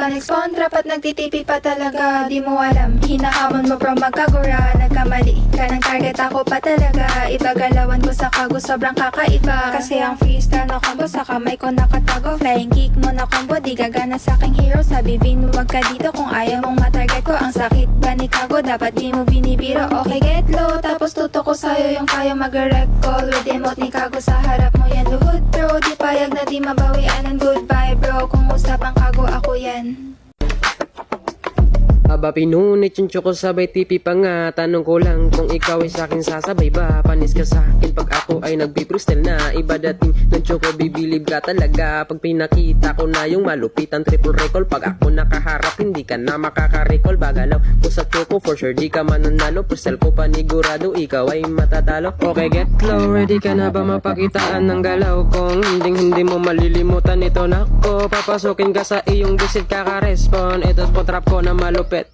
pa next kontra, pat nagtitipi pa talaga. Di mo alam, hinahamon mo bro magkagura. Nagkamali ka ng target, ako pa talaga. Ibagalawan ko sa kago, sobrang kakaiba. Kasi ang freestyle na combo sa kamay ko nakatago. Flying kick mo na combo, di gagana sa aking hero. Sabi Vin, huwag ka dito kung ayaw mong matarget ko. Ang sakit ba ni kago, dapat di mo binibiro. Okay, get low, tapos tuto ko sa'yo yung kaya mag-rec call. With emote ni kago sa harap mo yan luhod bro. Di payag na di mabawian ng goodbye bro. Kung usapang kago, ako yan. Aba pinunit yung tsoko sabay tipi pa nga. Tanong ko lang kung ikaw ay sa'kin sasabay ba? Panis ka sa'kin pag ako ay nagbi-freestyle na. Iba dating ng tsoko, bibilib ka talaga. Pag pinakita ko na yung malupitan triple recall. Pag ako nakaharap hindi ka na makaka-recall. Bagalaw ko sa tsoko for sure di ka mananalo. Freestyle ko panigurado ikaw ay matatalo. Okay, get low, ready ka na ba mapakitaan ng galaw? Kung hindi mo malilimutan ito na ko. Papasukin ka sa iyong visit kaka-respond. Ito spot trap ko na malupit.